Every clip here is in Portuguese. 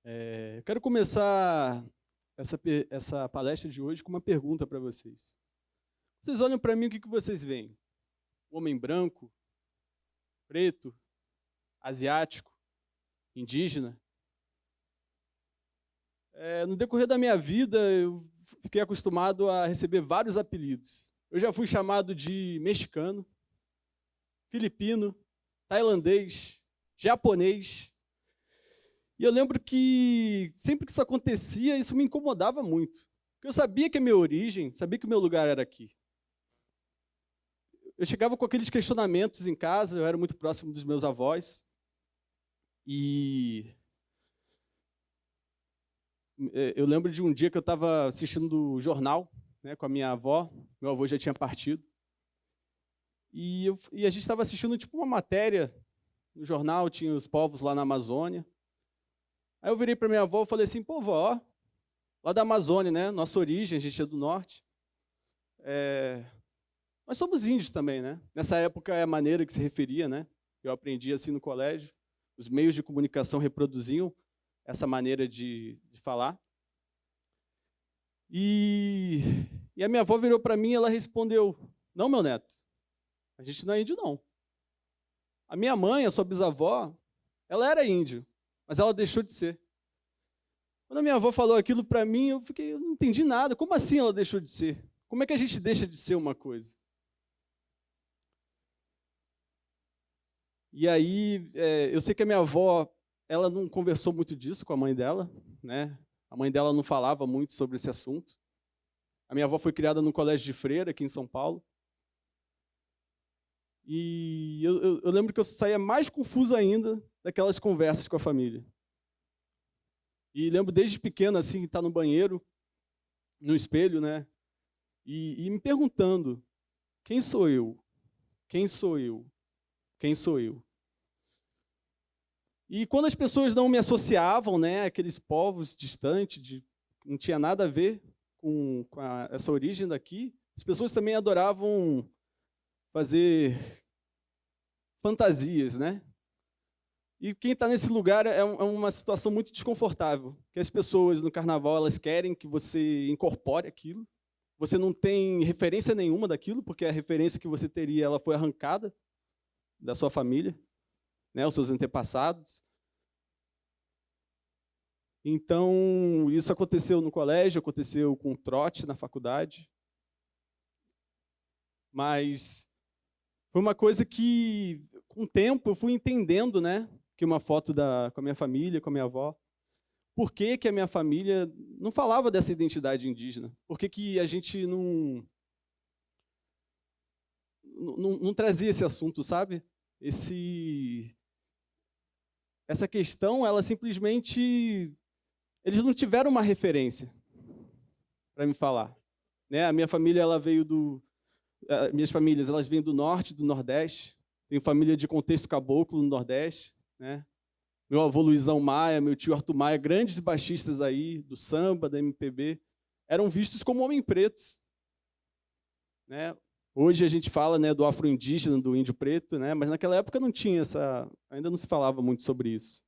Eu quero começar essa palestra de hoje com uma pergunta para vocês. Vocês olham para mim, o que vocês veem? Um homem branco, preto, asiático, indígena? No decorrer da minha vida, eu fiquei acostumado a receber vários apelidos. Eu já fui chamado de mexicano, filipino, tailandês, japonês. E eu lembro que sempre que isso acontecia, isso me incomodava muito. Porque eu sabia que a minha origem, sabia que o meu lugar era aqui. Eu chegava com aqueles questionamentos em casa, eu era muito próximo dos meus avós. E eu lembro de um dia que eu estava assistindo o jornal, né, com a minha avó, meu avô já tinha partido. E a gente estava assistindo tipo uma matéria no jornal, tinha os povos lá na Amazônia. Aí eu virei para minha avó e falei assim, pô, vó, lá da Amazônia, né? Nossa origem, a gente é do norte. Nós somos índios também, né? Nessa época é a maneira que se referia, né? Eu aprendi assim no colégio. Os meios de comunicação reproduziam essa maneira de falar. E a minha avó virou para mim e ela respondeu, não, meu neto, a gente não é índio, não. A minha mãe, a sua bisavó, ela era índio, mas ela deixou de ser. Quando a minha avó falou aquilo para mim, eu não entendi nada. Como assim ela deixou de ser? Como é que a gente deixa de ser uma coisa? E aí, eu sei que a minha avó, ela não conversou muito disso com a mãe dela, né? A mãe dela não falava muito sobre esse assunto. A minha avó foi criada num colégio de freira aqui em São Paulo. E eu lembro que eu saía mais confuso ainda daquelas conversas com a família. E lembro desde pequeno, assim, estar no banheiro, no espelho, né? E me perguntando, quem sou eu? Quem sou eu? Quem sou eu? E quando as pessoas não me associavam, né, aqueles povos distantes, não tinha nada a ver com essa origem daqui, as pessoas também adoravam fazer fantasias, né? E quem está nesse lugar é uma situação muito desconfortável, que as pessoas no carnaval elas querem que você incorpore aquilo, você não tem referência nenhuma daquilo, porque a referência que você teria ela foi arrancada da sua família, né, os seus antepassados. Então, isso aconteceu no colégio, aconteceu com o trote na faculdade, mas foi uma coisa que, com o tempo, eu fui entendendo, né, que uma foto com a minha família, com a minha avó, por que a minha família não falava dessa identidade indígena? Por que a gente não trazia esse assunto, sabe? Essa questão, ela simplesmente... Eles não tiveram uma referência para me falar. Né? A minha família, ela veio minhas famílias, elas vêm do norte, do nordeste. Tenho família de contexto caboclo no nordeste, né? Meu avô Luizão Maia, meu tio Arthur Maia, grandes baixistas aí, do samba, da MPB, eram vistos como homens pretos. Né? Hoje a gente fala, né, do afro-indígena, do índio preto, né? Mas naquela época não tinha ainda não se falava muito sobre isso.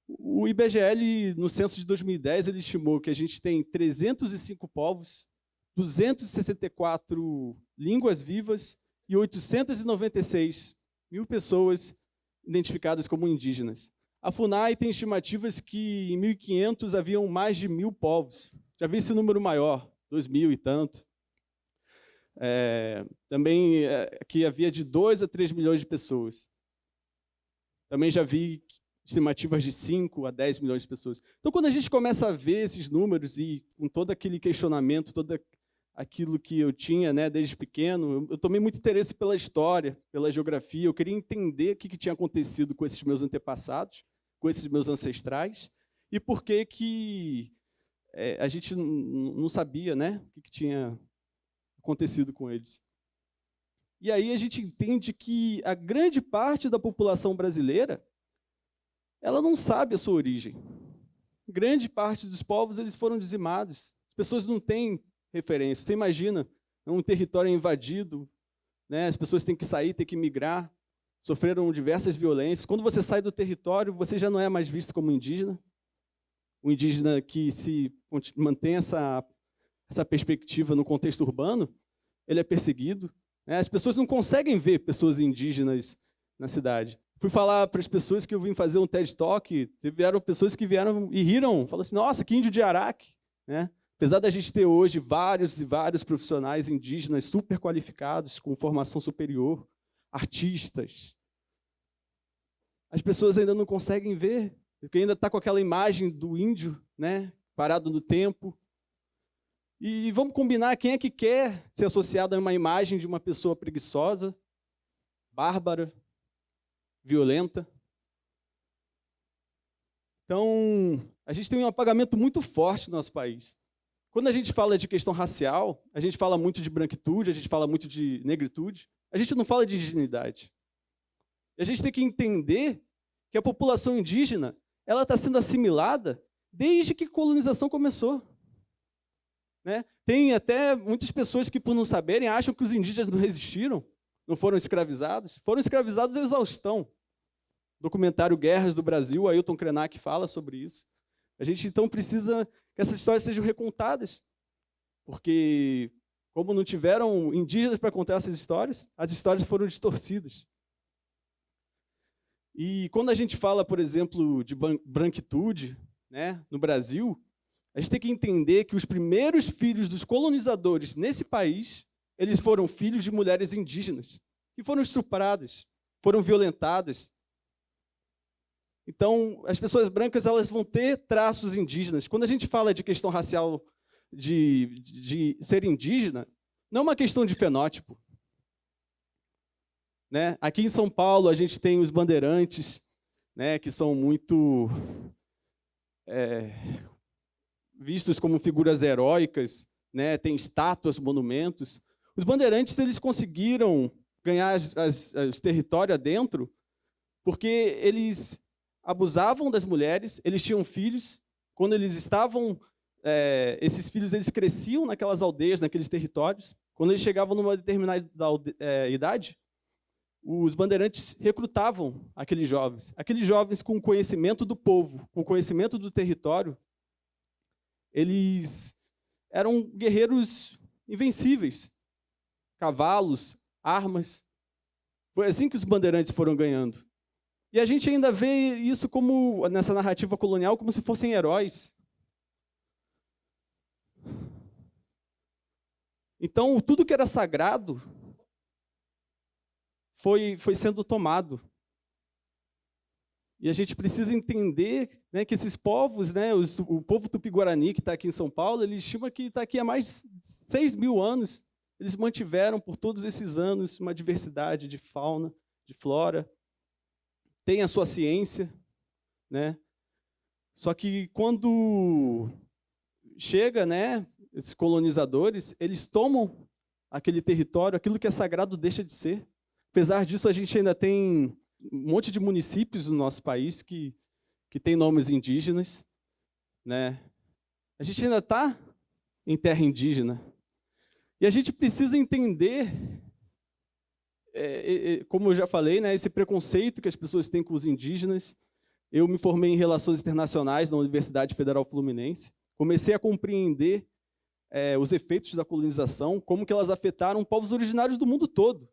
O IBGE, no censo de 2010, ele estimou que a gente tem 305 povos, 264 línguas vivas e 896 mil pessoas identificadas como indígenas. A FUNAI tem estimativas que em 1500 haviam mais de 1000 povos. Já vi esse número maior, 2000 e tanto. Também que havia de 2 a 3 milhões de pessoas. Também já vi estimativas de 5 a 10 milhões de pessoas. Então, quando a gente começa a ver esses números e com todo aquele questionamento, todo aquilo que eu tinha, né, desde pequeno, eu tomei muito interesse pela história, pela geografia, eu queria entender o que tinha acontecido com esses meus antepassados, com esses meus ancestrais, e por que a gente não sabia, né, o que tinha acontecido com eles. E aí a gente entende que a grande parte da população brasileira ela não sabe a sua origem. Grande parte dos povos eles foram dizimados. As pessoas não têm referência. Você imagina, é um território invadido, né? As pessoas têm que sair, têm que migrar. sofreram diversas violências. Quando você sai do território, você já não é mais visto como indígena. O indígena que se mantém essa perspectiva no contexto urbano, ele é perseguido. As pessoas não conseguem ver pessoas indígenas na cidade. Fui falar para as pessoas que eu vim fazer um TED Talk, vieram pessoas que vieram e riram, falaram assim, nossa, que índio de Araque. Apesar da gente ter hoje vários e vários profissionais indígenas super qualificados, com formação superior, artistas, as pessoas ainda não conseguem ver, porque ainda está com aquela imagem do índio, parado no tempo. E vamos combinar, quem é que quer ser associado a uma imagem de uma pessoa preguiçosa, bárbara, violenta? Então, a gente tem um apagamento muito forte no nosso país. Quando a gente fala de questão racial, a gente fala muito de branquitude, a gente fala muito de negritude, a gente não fala de indigenidade. E a gente tem que entender que a população indígena ela está sendo assimilada desde que a colonização começou. Tem até muitas pessoas que, por não saberem, acham que os indígenas não resistiram, não foram escravizados. Foram escravizados à exaustão. O documentário Guerras do Brasil, o Ailton Krenak fala sobre isso. A gente, então, precisa que essas histórias sejam recontadas, porque, como não tiveram indígenas para contar essas histórias, as histórias foram distorcidas. E quando a gente fala, por exemplo, de branquitude, no Brasil, a gente tem que entender que os primeiros filhos dos colonizadores nesse país, eles foram filhos de mulheres indígenas, que foram estupradas, foram violentadas. Então, as pessoas brancas elas vão ter traços indígenas. Quando a gente fala de questão racial, de ser indígena, não é uma questão de fenótipo. Aqui em São Paulo, a gente tem os bandeirantes, que são muito vistos como figuras heróicas, tem estátuas, monumentos. Os bandeirantes eles conseguiram ganhar os territórios adentro porque eles abusavam das mulheres, eles tinham filhos. Quando eles estavam, esses filhos eles cresciam naquelas aldeias, naqueles territórios. Quando eles chegavam numa determinada idade, os bandeirantes recrutavam aqueles jovens com conhecimento do povo, com conhecimento do território. Eles eram guerreiros invencíveis, cavalos, armas. Foi assim que os bandeirantes foram ganhando. E a gente ainda vê isso como, nessa narrativa colonial, como se fossem heróis. Então, tudo que era sagrado foi sendo tomado. E a gente precisa entender que esses povos, o povo Tupi-Guarani que está aqui em São Paulo, ele estima que está aqui há mais de 6.000 anos. Eles mantiveram por todos esses anos uma diversidade de fauna, de flora. Tem a sua ciência. Só que quando chega, esses colonizadores, eles tomam aquele território, aquilo que é sagrado deixa de ser. Apesar disso, a gente ainda tem um monte de municípios no nosso país que tem nomes indígenas. A gente ainda está em terra indígena. E a gente precisa entender, como eu já falei, esse preconceito que as pessoas têm com os indígenas. Eu me formei em Relações Internacionais na Universidade Federal Fluminense. Comecei a compreender os efeitos da colonização, como que elas afetaram povos originários do mundo todo.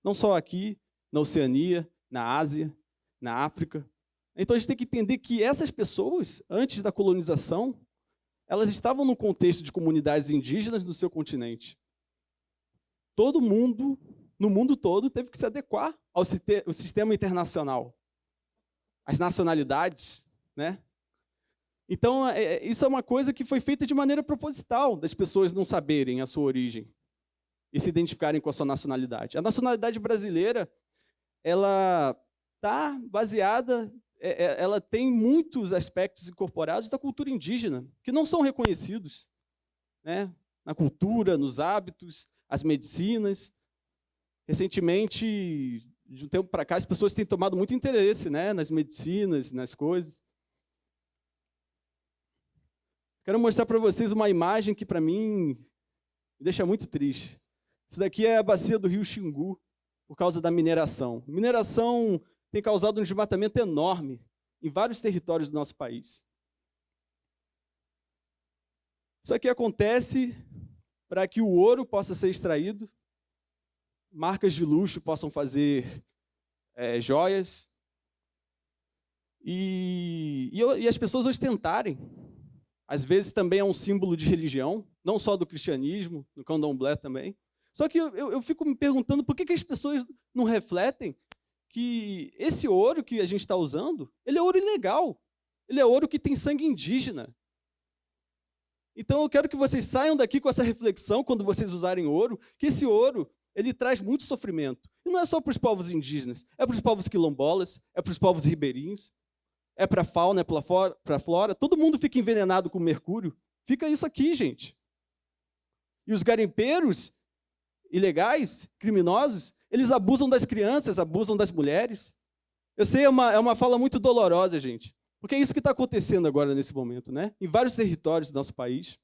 Não só aqui, na Oceania, na Ásia, na África. Então, a gente tem que entender que essas pessoas, antes da colonização, elas estavam no contexto de comunidades indígenas no seu continente. Todo mundo, no mundo todo, teve que se adequar ao sistema internacional, às nacionalidades. Então, isso é uma coisa que foi feita de maneira proposital, das pessoas não saberem a sua origem e se identificarem com a sua nacionalidade. A nacionalidade brasileira, ela está baseada, ela tem muitos aspectos incorporados da cultura indígena, que não são reconhecidos, na cultura, nos hábitos, as medicinas. Recentemente, de um tempo para cá, as pessoas têm tomado muito interesse nas medicinas, nas coisas. Quero mostrar para vocês uma imagem que, para mim, me deixa muito triste. Isso daqui é a bacia do rio Xingu. por causa da mineração. Mineração tem causado um desmatamento enorme em vários territórios do nosso país. Isso aqui acontece para que o ouro possa ser extraído, marcas de luxo possam fazer joias, e as pessoas ostentarem. Às vezes também é um símbolo de religião, não só do cristianismo, do candomblé também. Só que eu fico me perguntando por que as pessoas não refletem que esse ouro que a gente está usando, ele é ouro ilegal. Ele é ouro que tem sangue indígena. Então eu quero que vocês saiam daqui com essa reflexão, quando vocês usarem ouro, que esse ouro, ele traz muito sofrimento. E não é só para os povos indígenas, é para os povos quilombolas, é para os povos ribeirinhos, é para a fauna, é para a flora. Todo mundo fica envenenado com mercúrio. Fica isso aqui, gente. E os garimpeiros ilegais, criminosos, eles abusam das crianças, abusam das mulheres. Eu sei, é uma fala muito dolorosa, gente. Porque é isso que está acontecendo agora, nesse momento, né? Em vários territórios do nosso país,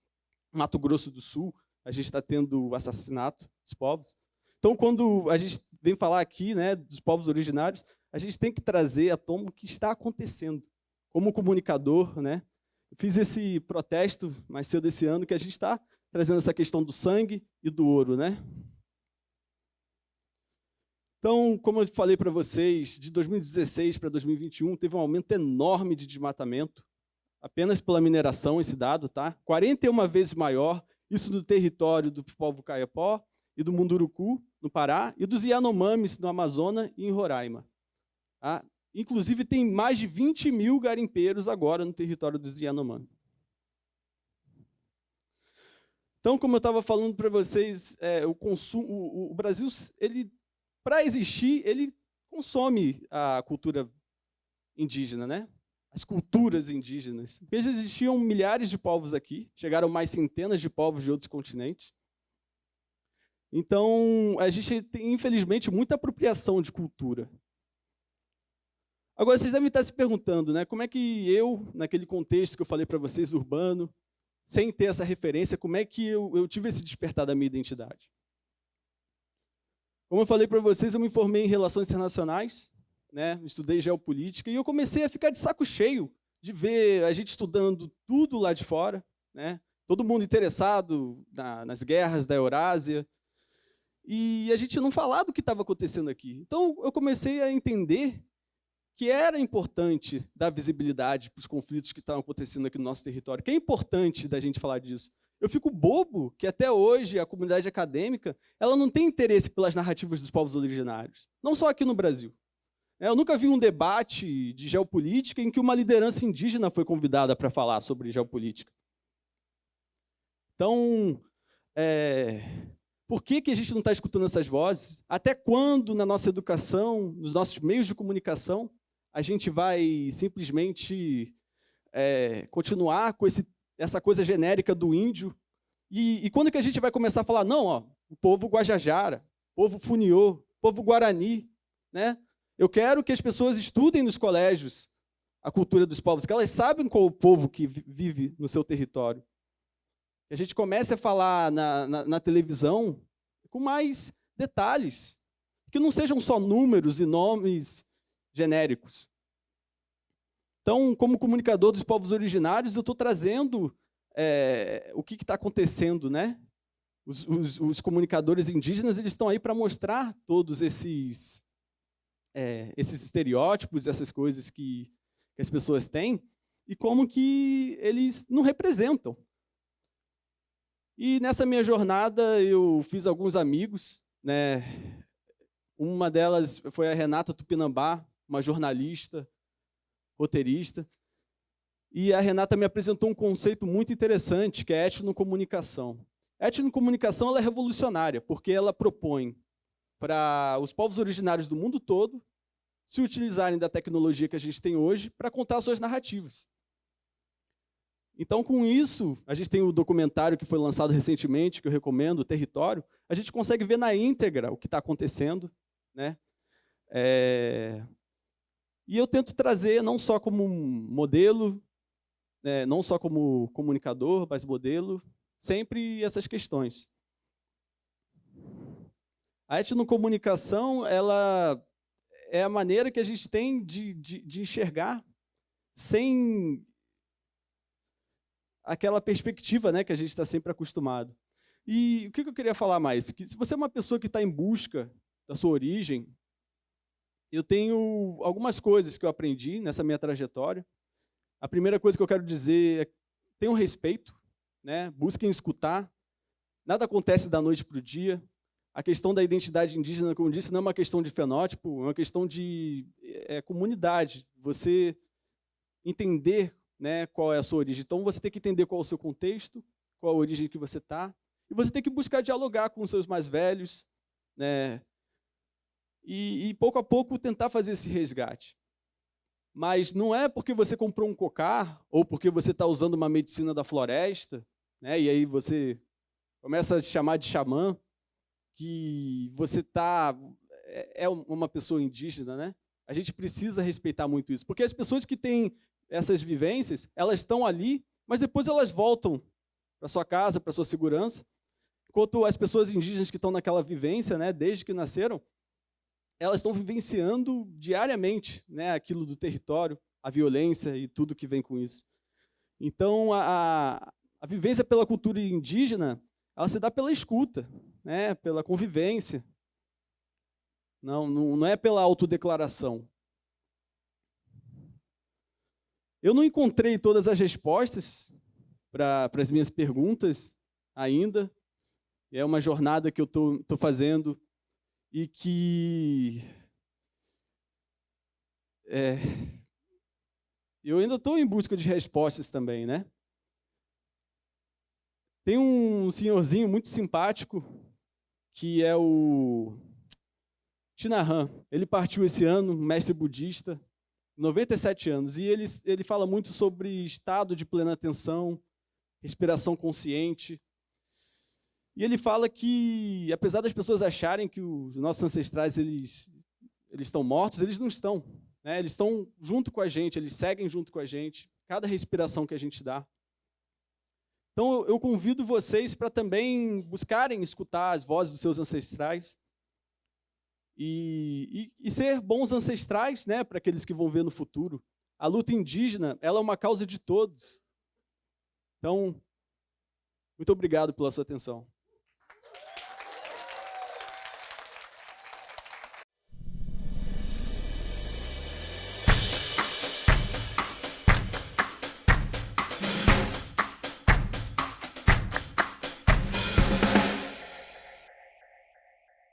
Mato Grosso do Sul, a gente está tendo o assassinato dos povos. Então, quando a gente vem falar aqui, né, dos povos originários, a gente tem que trazer à tona o que está acontecendo. Como comunicador, né? Eu fiz esse protesto mais cedo esse ano, que a gente está trazendo essa questão do sangue e do ouro, né? Então, como eu falei para vocês, de 2016 para 2021, teve um aumento enorme de desmatamento, apenas pela mineração, esse dado, tá? 41 vezes maior, isso no território do povo Kayapó e do Munduruku, no Pará, e dos Yanomamis, no Amazonas e em Roraima. Tá? Inclusive, tem mais de 20 mil garimpeiros agora no território dos Yanomami. Então, como eu estava falando para vocês, o Brasil, para existir, ele consome a cultura indígena, né? As culturas indígenas. Porque já existiam milhares de povos aqui, chegaram mais centenas de povos de outros continentes. Então, a gente tem, infelizmente, muita apropriação de cultura. Agora, vocês devem estar se perguntando, né? Como é que eu, naquele contexto que eu falei para vocês, urbano, sem ter essa referência, como é que eu tive esse despertar da minha identidade? Como eu falei para vocês, eu me formei em Relações Internacionais, né? Estudei Geopolítica, e eu comecei a ficar de saco cheio de ver a gente estudando tudo lá de fora, né? Todo mundo interessado nas guerras da Eurásia, e a gente não falar do que estava acontecendo aqui. Então, eu comecei a entender que era importante dar visibilidade para os conflitos que estavam acontecendo aqui no nosso território, que é importante da gente falar disso. Eu fico bobo que até hoje a comunidade acadêmica ela não tem interesse pelas narrativas dos povos originários, não só aqui no Brasil. Eu nunca vi um debate de geopolítica em que uma liderança indígena foi convidada para falar sobre geopolítica. Então, por que a gente não está escutando essas vozes? Até quando, na nossa educação, nos nossos meios de comunicação, a gente vai simplesmente continuar com essa coisa genérica do índio? E quando que a gente vai começar a falar, não, ó, o povo Guajajara, o povo Funiô, o povo Guarani, né? Eu quero que as pessoas estudem nos colégios a cultura dos povos, que elas sabem qual é o povo que vive no seu território. Que a gente comece a falar na televisão com mais detalhes, que não sejam só números e nomes genéricos. Então, como comunicador dos povos originários, eu estou trazendo o que está acontecendo, né? Os comunicadores indígenas eles estão aí para mostrar todos esses estereótipos, essas coisas que as pessoas têm, e como que eles não representam. E nessa minha jornada eu fiz alguns amigos, né? Uma delas foi a Renata Tupinambá, uma jornalista, roteirista, e a Renata me apresentou um conceito muito interessante, que é etnocomunicação. A etnocomunicação ela é revolucionária, porque ela propõe para os povos originários do mundo todo se utilizarem da tecnologia que a gente tem hoje para contar suas narrativas. Então, com isso, a gente tem o documentário que foi lançado recentemente, que eu recomendo, o Território, a gente consegue ver na íntegra o que está acontecendo, né? E eu tento trazer, não só como modelo, não só como comunicador, mas modelo, sempre essas questões. A etnocomunicação, ela é a maneira que a gente tem de enxergar sem aquela perspectiva, né, que a gente está sempre acostumado. E o que eu queria falar mais? Que se você é uma pessoa que está em busca da sua origem, eu tenho algumas coisas que eu aprendi nessa minha trajetória. A primeira coisa que eu quero dizer é: tenham respeito, né? Busquem escutar. Nada acontece da noite para o dia. A questão da identidade indígena, como eu disse, não é uma questão de fenótipo, é uma questão de comunidade. Você entender, né, qual é a sua origem. Então, você tem que entender qual é o seu contexto, qual a origem que você está, e você tem que buscar dialogar com os seus mais velhos, né, e pouco a pouco tentar fazer esse resgate. Mas não é porque você comprou um cocar ou porque você está usando uma medicina da floresta, né, e aí você começa a chamar de xamã, que você é uma pessoa indígena, né? A gente precisa respeitar muito isso, porque as pessoas que têm essas vivências, elas estão ali, mas depois elas voltam para sua casa, para sua segurança, enquanto as pessoas indígenas que estão naquela vivência, né, desde que nasceram, elas estão vivenciando diariamente, né, aquilo do território, a violência e tudo que vem com isso. Então, a vivência pela cultura indígena, ela se dá pela escuta, né, pela convivência. Não é pela autodeclaração. Eu não encontrei todas as respostas para as minhas perguntas ainda. É uma jornada que eu estou fazendo e que eu ainda estou em busca de respostas também, né? Tem um senhorzinho muito simpático que é o Thinahan. Ele partiu esse ano, mestre budista, 97 anos, e ele fala muito sobre estado de plena atenção, respiração consciente. E ele fala que, apesar das pessoas acharem que os nossos ancestrais eles estão mortos, eles não estão, né? Eles estão junto com a gente, eles seguem junto com a gente, cada respiração que a gente dá. Então, eu convido vocês para também buscarem escutar as vozes dos seus ancestrais e ser bons ancestrais, né, para aqueles que vão ver no futuro. A luta indígena, ela é uma causa de todos. Então, muito obrigado pela sua atenção.